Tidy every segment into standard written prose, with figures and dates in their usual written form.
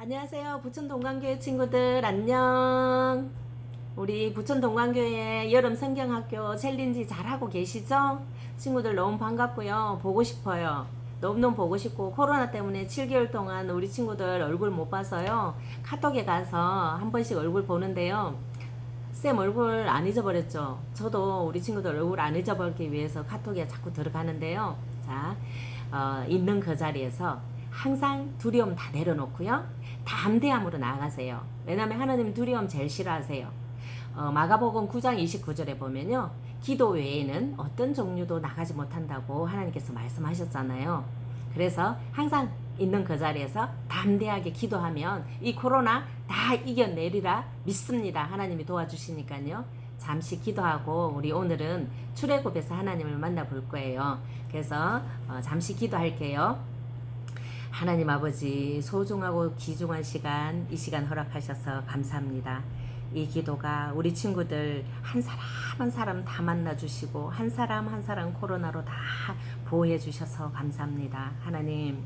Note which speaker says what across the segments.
Speaker 1: 안녕하세요. 부천 동관교회 친구들 안녕. 우리 부천 동관교회 여름 성경학교 챌린지 잘하고 계시죠? 친구들 너무 반갑고요. 보고 싶어요. 너무너무 보고 싶고 코로나 때문에 7개월 동안 우리 친구들 얼굴 못 봐서요. 카톡에 가서 한 번씩 얼굴 보는데요. 쌤 얼굴 안 잊어버렸죠? 저도 우리 친구들 얼굴 안 잊어버리기 위해서 카톡에 자꾸 들어가는데요. 자, 있는 그 자리에서 항상 두려움 다 내려놓고요. 담대함으로 나아가세요. 왜냐하면 하나님 두려움 제일 싫어하세요. 마가복음 9장 29절에 보면요. 기도 외에는 어떤 종류도 나가지 못한다고 하나님께서 말씀하셨잖아요. 그래서 항상 있는 그 자리에서 담대하게 기도하면 이 코로나 다 이겨내리라 믿습니다. 하나님이 도와주시니까요. 잠시 기도하고 우리 오늘은 출애굽에서 하나님을 만나볼 거예요. 그래서 잠시 기도할게요. 하나님 아버지 소중하고 귀중한 시간 이 시간 허락하셔서 감사합니다. 이 기도가 우리 친구들 한 사람 한 사람 다 만나주시고 한 사람 한 사람 코로나로 다 보호해 주셔서 감사합니다. 하나님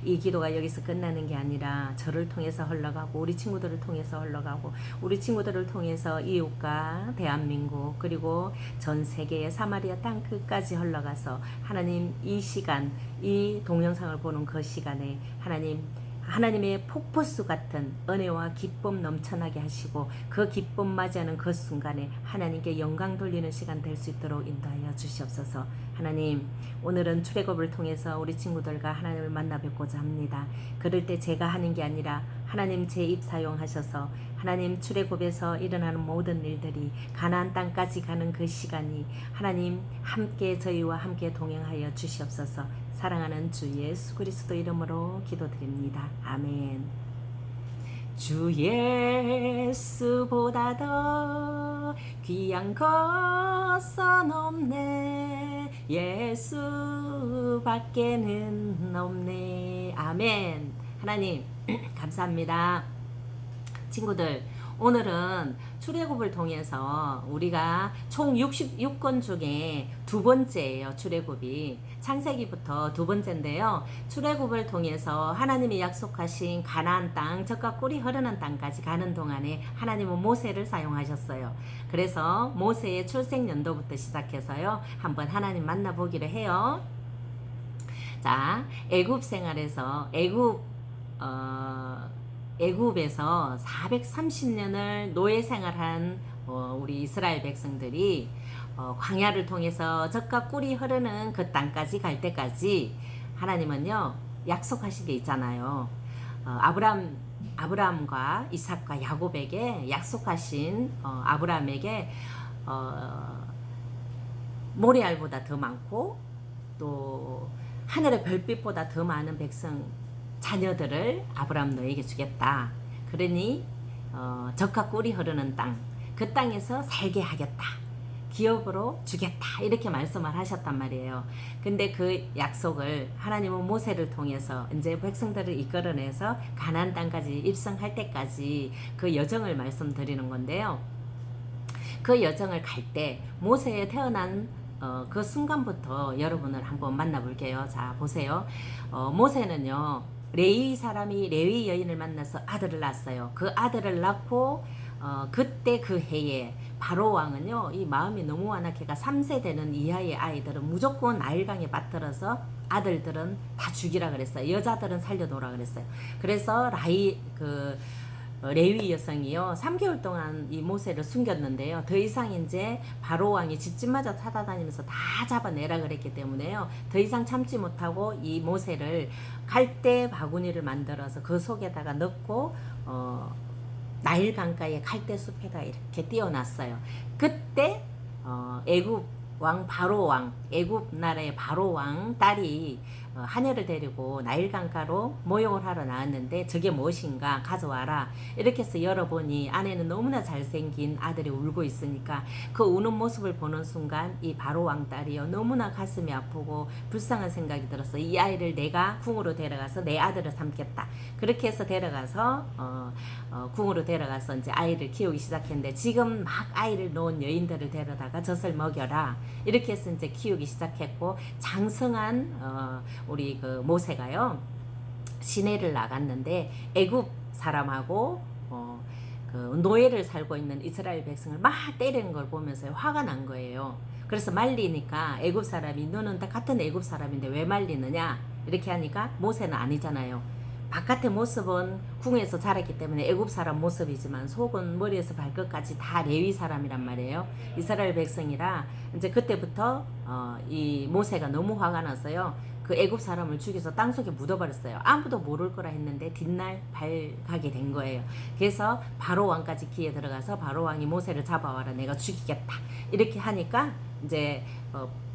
Speaker 1: 이 기도가 여기서 끝나는 게 아니라 저를 통해서 흘러가고 우리 친구들을 통해서 흘러가고 우리 친구들을 통해서 이웃과 대한민국 그리고 전 세계의 사마리아 땅 끝까지 흘러가서 하나님 이 시간 이 동영상을 보는 그 시간에 하나님의 폭포수 같은 은혜와 기쁨 넘쳐나게 하시고 그 기쁨 맞이하는 그 순간에 하나님께 영광 돌리는 시간 될 수 있도록 인도하여 주시옵소서. 하나님 오늘은 출애굽을 통해서 우리 친구들과 하나님을 만나 뵙고자 합니다. 그럴 때 제가 하는 게 아니라 하나님 제 입 사용하셔서 하나님 출애굽에서 일어나는 모든 일들이 가나안 땅까지 가는 그 시간이 하나님 함께 저희와 함께 동행하여 주시옵소서. 사랑하는 주 예수 그리스도 이름으로 기도드립니다. 아멘. 주 예수보다 더 귀한 것은 없네. 예수밖에는 없네. 아멘. 하나님 감사합니다. 친구들 오늘은 출애굽을 통해서 우리가 총 66권 중에 두 번째예요. 출애굽이 창세기부터 두 번째인데요. 출애굽을 통해서 하나님이 약속하신 가나안 땅 젖과 꿀이 흐르는 땅까지 가는 동안에 하나님은 모세를 사용하셨어요. 그래서 모세의 출생 연도부터 시작해서요. 한번 하나님 만나보기로 해요. 자, 애굽 생활에서 애굽에서 430년을 노예 생활한 우리 이스라엘 백성들이 광야를 통해서 젖과 꿀이 흐르는 그 땅까지 갈 때까지 하나님은요 약속하신 게 있잖아요. 아브라함과 이삭과 야곱에게 약속하신 아브라함에게 모래알보다 더 많고 또 하늘의 별빛보다 더 많은 백성 자녀들을 아브라함 너에게 주겠다. 그러니 젖과 꿀이 흐르는 땅, 그 땅에서 살게 하겠다. 기업으로 주겠다. 이렇게 말씀을 하셨단 말이에요. 근데 그 약속을 하나님은 모세를 통해서 이제 백성들을 이끌어내서 가나안 땅까지 입성할 때까지 그 여정을 말씀드리는 건데요. 그 여정을 갈 때 모세에 태어난 그 순간부터 여러분을 한번 만나볼게요. 자, 보세요. 모세는요. 레위 사람이 레위 여인을 만나서 아들을 낳았어요. 그 아들을 낳고 그때 그 해에 바로 왕은요. 이 마음이 너무 완악해가 3세 되는 이하의 아이들은 무조건 나일강에 빠뜨려서 아들들은 다 죽이라 그랬어요. 여자들은 살려놓으라 그랬어요. 그래서 레위 여성이요 3개월 동안 이 모세를 숨겼는데요. 더 이상 이제 바로 왕이 집집마다 찾아다니면서 다 잡아내라 그랬기 때문에요. 더 이상 참지 못하고 이 모세를 갈대 바구니를 만들어서 그 속에다가 넣고 나일 강가의 갈대 숲에다 이렇게 띄워놨어요. 그때 애굽 왕 바로 왕 애굽 나라의 바로 왕 딸이 하녀를 데리고 나일강가로 모욕을 하러 나왔는데 저게 무엇인가 가져와라 이렇게 해서 열어보니 아내는 너무나 잘생긴 아들이 울고 있으니까 그 우는 모습을 보는 순간 이 바로 왕 딸이요 너무나 가슴이 아프고 불쌍한 생각이 들어서 이 아이를 내가 궁으로 데려가서 내 아들을 삼겠다. 그렇게 해서 데려가서 궁으로 데려가서 이제 아이를 키우기 시작했는데 지금 막 아이를 놓은 여인들을 데려다가 젖을 먹여라 이렇게 해서 이제 키우기 시작했고 장성한 우리 그 모세가요 시내를 나갔는데 애굽 사람하고 그 노예를 살고 있는 이스라엘 백성을 막 때리는 걸 보면서 화가 난 거예요. 그래서 말리니까 애굽 사람이 너는 다 같은 애굽 사람인데 왜 말리느냐 이렇게 하니까 모세는 아니잖아요. 바깥의 모습은 궁에서 자랐기 때문에 애굽 사람 모습이지만 속은 머리에서 발끝까지 다 레위 사람이란 말이에요. 이스라엘 백성이라 이제 그때부터 이 모세가 너무 화가 났어요. 그 애굽 사람을 죽여서 땅속에 묻어버렸어요. 아무도 모를 거라 했는데 뒷날 발가게 된 거예요. 그래서 바로 왕까지 기에 들어가서 바로 왕이 모세를 잡아와라 내가 죽이겠다 이렇게 하니까 이제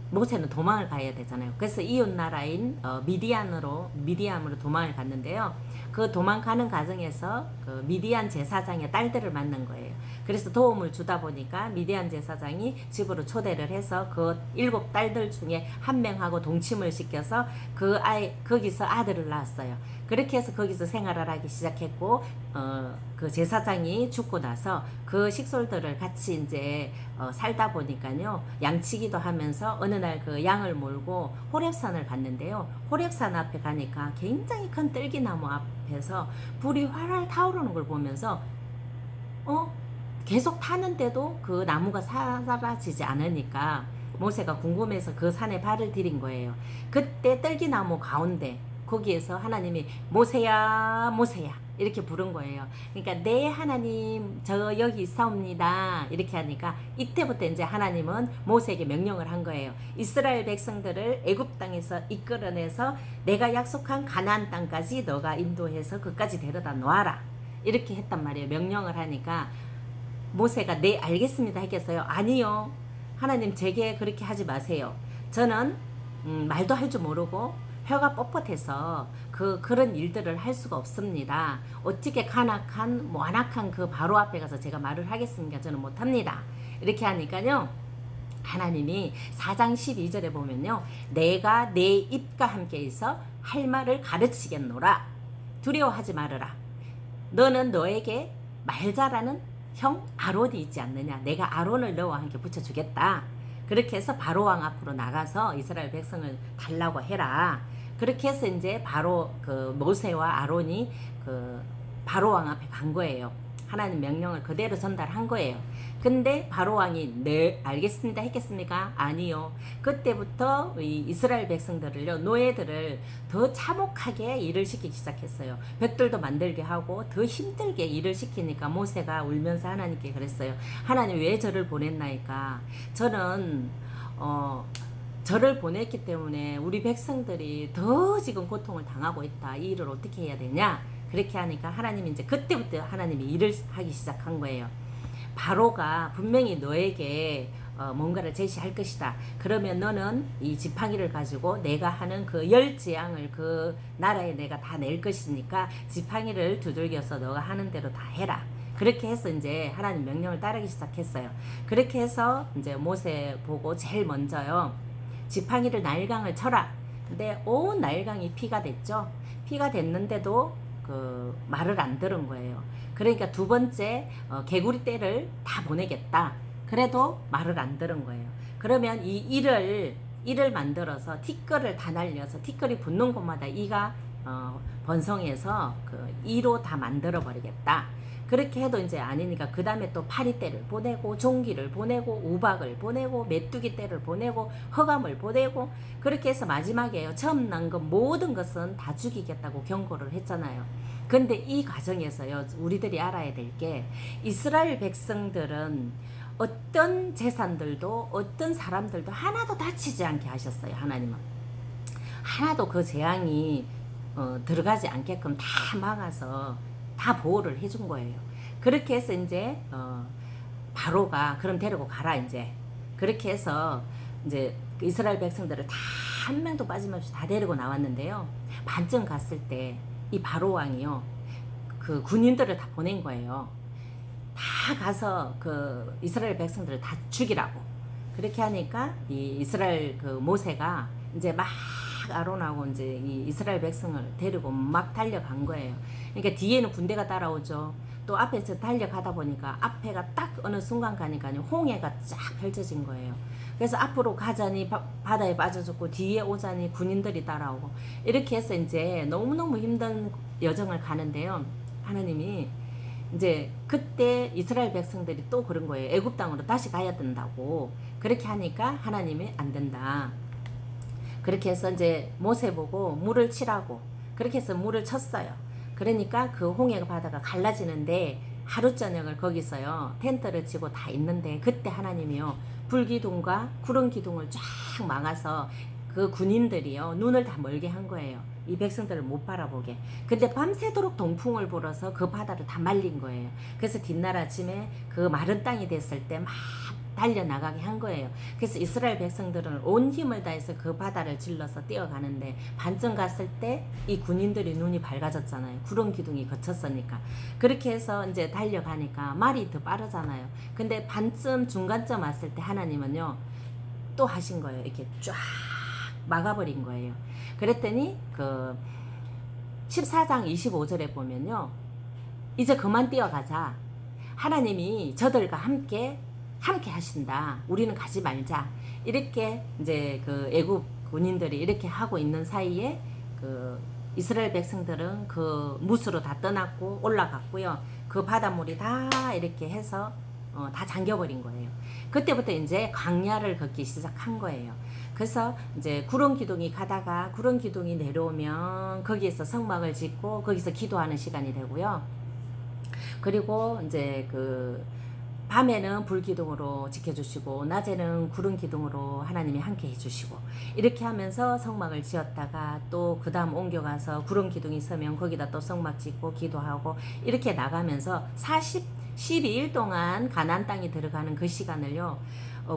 Speaker 1: 모세는 도망을 가야 되잖아요. 그래서 이웃 나라인 미디안으로 도망을 갔는데요. 그 도망가는 과정에서 그 미디안 제사장의 딸들을 만난 거예요. 그래서 도움을 주다 보니까 미디안 제사장이 집으로 초대를 해서 그 7딸들 중에 한 명하고 동침을 시켜서 거기서 아들을 낳았어요. 그렇게 해서 거기서 생활을 하기 시작했고, 그 제사장이 죽고 나서 그 식솔들을 같이 이제 살다 보니까요, 양치기도 하면서 어느 날 그 양을 몰고 호렙산을 갔는데요. 호렙산 앞에 가니까 굉장히 큰 뜰기나무 앞에서 불이 활활 타오르는 걸 보면서 계속 타는데도 그 나무가 사라지지 않으니까 모세가 궁금해서 그 산에 발을 들인 거예요. 그때 뜰기나무 가운데 거기에서 하나님이 모세야 모세야 이렇게 부른 거예요. 그러니까 네 하나님 저 여기 있사옵니다 이렇게 하니까 이때부터 이제 하나님은 모세에게 명령을 한 거예요. 이스라엘 백성들을 애굽 땅에서 이끌어내서 내가 약속한 가나안 땅까지 너가 인도해서 그까지 데려다 놓아라 이렇게 했단 말이에요. 명령을 하니까 모세가 네 알겠습니다 했겠어요? 아니요. 하나님 제게 그렇게 하지 마세요. 저는 말도 할 줄 모르고 혀가 뻣뻣해서 그런 일들을 할 수가 없습니다. 어떻게 완악한 그 바로 앞에 가서 제가 말을 하겠습니까? 저는 못합니다. 이렇게 하니까요. 하나님이 4장 12절에 보면요. 내가 내 입과 함께 있어 할 말을 가르치겠노라. 두려워하지 말아라. 너는 너에게 말 잘하는 형 아론이 있지 않느냐. 내가 아론을 너와 함께 붙여주겠다. 그렇게 해서 바로왕 앞으로 나가서 이스라엘 백성을 달라고 해라. 그렇게 해서 이제 바로 그 모세와 아론이 그 바로왕 앞에 간 거예요. 하나님 명령을 그대로 전달한 거예요. 근데 바로왕이 네 알겠습니다 했겠습니까? 아니요. 그때부터 이 이스라엘 백성들을요, 노예들을 더 참혹하게 일을 시키기 시작했어요. 벽돌도 만들게 하고 더 힘들게 일을 시키니까 모세가 울면서 하나님께 그랬어요. 하나님 왜 저를 보냈나이까? 저는 저를 보냈기 때문에 우리 백성들이 더 지금 고통을 당하고 있다. 이 일을 어떻게 해야 되냐? 그렇게 하니까 하나님이 이제 그때부터 하나님이 일을 하기 시작한 거예요. 바로가 분명히 너에게 뭔가를 제시할 것이다. 그러면 너는 이 지팡이를 가지고 내가 하는 그 10재앙을 그 나라에 내가 다 낼 것이니까 지팡이를 두들겨서 너가 하는 대로 다 해라. 그렇게 해서 이제 하나님 명령을 따르기 시작했어요. 그렇게 해서 이제 모세 보고 제일 먼저요. 지팡이를 나일강을 쳐라. 근데 온 나일강이 피가 됐죠. 피가 됐는데도 그 말을 안 들은 거예요. 그러니까 두 번째 개구리 떼를 다 보내겠다. 그래도 말을 안 들은 거예요. 그러면 이 이를 만들어서 티끌을 다 날려서 티끌이 붙는 곳마다 이가 번성해서 그 이로 다 만들어 버리겠다. 그렇게 해도 이제 아니니까 그 다음에 또 파리떼를 보내고 종기를 보내고 우박을 보내고 메뚜기 떼를 보내고 허감을 보내고 그렇게 해서 마지막에요. 처음 난 것 모든 것은 다 죽이겠다고 경고를 했잖아요. 근데 이 과정에서요. 우리들이 알아야 될 게 이스라엘 백성들은 어떤 재산들도 어떤 사람들도 하나도 다치지 않게 하셨어요. 하나님은. 하나도 그 재앙이 들어가지 않게끔 다 막아서 다 보호를 해준 거예요. 그렇게 해서 이제 바로가 그럼 데리고 가라 이제 그렇게 해서 이제 이스라엘 백성들을 다 한 명도 빠짐없이 다 데리고 나왔는데요. 반쯤 갔을 때 이 바로 왕이요 그 군인들을 다 보낸 거예요. 다 가서 그 이스라엘 백성들을 다 죽이라고. 그렇게 하니까 이 이스라엘 그 모세가 이제 막 아론하고 이제 이 이스라엘 백성을 데리고 막 달려간 거예요. 그러니까 뒤에는 군대가 따라오죠. 또 앞에서 달려가다 보니까 앞에가 딱 어느 순간 가니까요 홍해가 쫙 펼쳐진 거예요. 그래서 앞으로 가자니 바다에 빠져줬고 뒤에 오자니 군인들이 따라오고 이렇게 해서 이제 너무너무 힘든 여정을 가는데요. 하나님이 이제 그때 이스라엘 백성들이 또 그런 거예요. 애굽 땅으로 다시 가야 된다고. 그렇게 하니까 하나님이 안 된다. 그렇게 해서 이제 모세 보고 물을 치라고 그렇게 해서 물을 쳤어요. 그러니까 그 홍해 바다가 갈라지는데 하루 저녁을 거기서요 텐트를 치고 다 있는데 그때 하나님이요 불기둥과 구름 기둥을 쫙 막아서 그 군인들이요 눈을 다 멀게 한 거예요. 이 백성들을 못 바라보게. 근데 밤새도록 동풍을 불어서 그 바다를 다 말린 거예요. 그래서 뒷날 아침에 그 마른 땅이 됐을 때 막 달려나가게 한 거예요. 그래서 이스라엘 백성들은 온 힘을 다해서 그 바다를 질러서 뛰어가는데 반쯤 갔을 때 이 군인들이 눈이 밝아졌잖아요. 구름 기둥이 거쳤으니까. 그렇게 해서 이제 달려가니까 말이 더 빠르잖아요. 근데 반쯤 중간쯤 왔을 때 하나님은요 또 하신 거예요. 이렇게 쫙 막아버린 거예요. 그랬더니 그 14장 25절에 보면요 이제 그만 뛰어가자. 하나님이 저들과 함께 하신다. 우리는 가지 말자. 이렇게 이제 그 애굽 군인들이 이렇게 하고 있는 사이에 그 이스라엘 백성들은 그 무스로 다 떠났고 올라갔고요. 그 바닷물이 다 이렇게 해서 다 잠겨버린 거예요. 그때부터 이제 광야를 걷기 시작한 거예요. 그래서 이제 구름 기둥이 가다가 구름 기둥이 내려오면 거기에서 성막을 짓고 거기서 기도하는 시간이 되고요. 그리고 이제 그 밤에는 불기둥으로 지켜주시고 낮에는 구름 기둥으로 하나님이 함께 해주시고 이렇게 하면서 성막을 지었다가 또 그 다음 옮겨가서 구름 기둥이 서면 거기다 또 성막 짓고 기도하고 이렇게 나가면서 12일 동안 가나안 땅에 들어가는 그 시간을요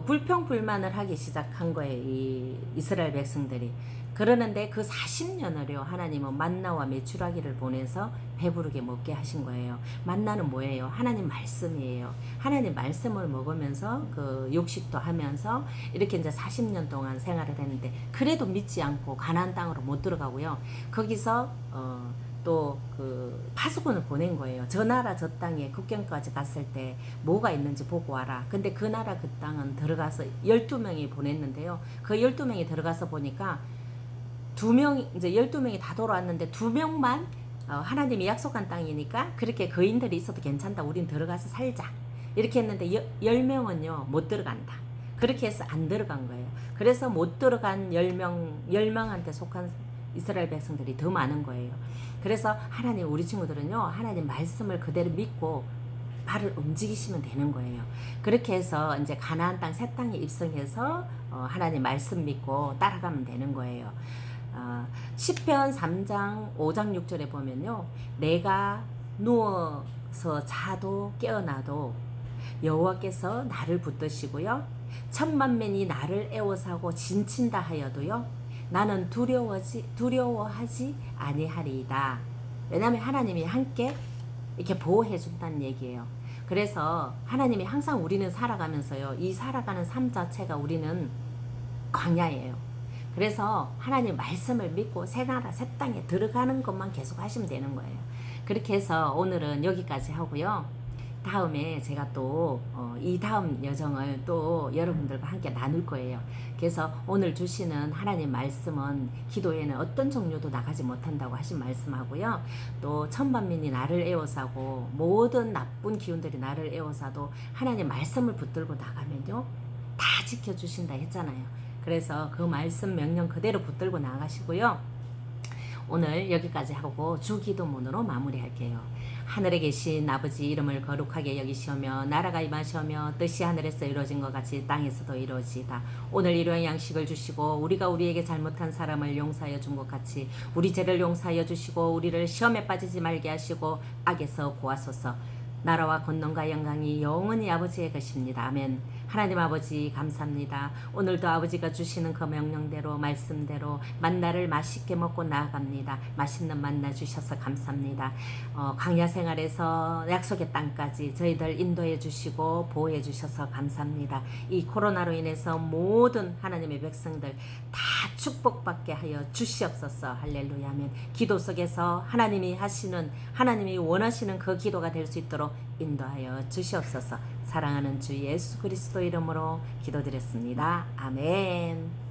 Speaker 1: 불평불만을 하기 시작한 거예요. 이 이스라엘 백성들이. 그러는데 그 40년을요 하나님은 만나와 메추라기를 보내서 배부르게 먹게 하신 거예요. 만나는 뭐예요? 하나님 말씀이에요. 하나님 말씀을 먹으면서 그 육식도 하면서 이렇게 이제 40년 동안 생활을 했는데 그래도 믿지 않고 가나안 땅으로 못 들어가고요. 거기서 또 그 파수꾼을 보낸 거예요. 저 나라 저 땅에 국경까지 갔을 때 뭐가 있는지 보고 와라. 근데 그 나라 그 땅은 들어가서 12명이 보냈는데요. 그 12명이 들어가서 보니까 2명, 이제 12명이 다 돌아왔는데 2명만 하나님이 약속한 땅이니까 그렇게 거인들이 있어도 괜찮다. 우린 들어가서 살자. 이렇게 했는데 10명은요 못 들어간다. 그렇게 해서 안 들어간 거예요. 그래서 못 들어간 10명한테 속한 이스라엘 백성들이 더 많은 거예요. 그래서 하나님 우리 친구들은요 하나님 말씀을 그대로 믿고 발을 움직이시면 되는 거예요. 그렇게 해서 이제 가나안 땅 새 땅에 입성해서 하나님 말씀 믿고 따라가면 되는 거예요. 시편 3장 5장 6절에 보면요 내가 누워서 자도 깨어나도 여호와께서 나를 붙드시고요 천만мен이 나를 애워싸고 진친다 하여도요 나는 두려워하지 아니하리이다. 왜냐하면 하나님이 함께 이렇게 보호해 준다는 얘기예요. 그래서 하나님이 항상 우리는 살아가면서요 이 살아가는 삶 자체가 우리는 광야예요. 그래서 하나님 말씀을 믿고 새 나라 새 땅에 들어가는 것만 계속 하시면 되는 거예요. 그렇게 해서 오늘은 여기까지 하고요. 다음에 제가 또 이 다음 여정을 또 여러분들과 함께 나눌 거예요. 그래서 오늘 주시는 하나님 말씀은 기도에는 어떤 종류도 나가지 못한다고 하신 말씀하고요. 또 천만민이 나를 에워싸고 모든 나쁜 기운들이 나를 에워싸도 하나님 말씀을 붙들고 나가면요 다 지켜주신다 했잖아요. 그래서 그 말씀 명령 그대로 붙들고 나가시고요. 오늘 여기까지 하고 주기도문으로 마무리할게요. 하늘에 계신 아버지 이름을 거룩하게 여기시오며 나라가 임하시오며 뜻이 하늘에서 이루어진 것 같이 땅에서도 이루어지이다. 오늘 일용할 양식을 주시고 우리가 우리에게 잘못한 사람을 용서하여 준 것 같이 우리 죄를 용서하여 주시고 우리를 시험에 빠지지 말게 하시고 악에서 구하소서. 나라와 권능과 영광이 영원히 아버지의 것입니다. 아멘. 하나님 아버지 감사합니다. 오늘도 아버지가 주시는 그 명령대로 말씀대로 만나를 맛있게 먹고 나아갑니다. 맛있는 만나 주셔서 감사합니다. 광야 생활에서 약속의 땅까지 저희들 인도해 주시고 보호해 주셔서 감사합니다. 이 코로나로 인해서 모든 하나님의 백성들 다 축복받게 하여 주시옵소서. 할렐루야 아멘. 기도 속에서 하나님이 원하시는 그 기도가 될 수 있도록 인도하여 주시옵소서. 사랑하는 주 예수 그리스도 이름으로 기도드렸습니다. 아멘.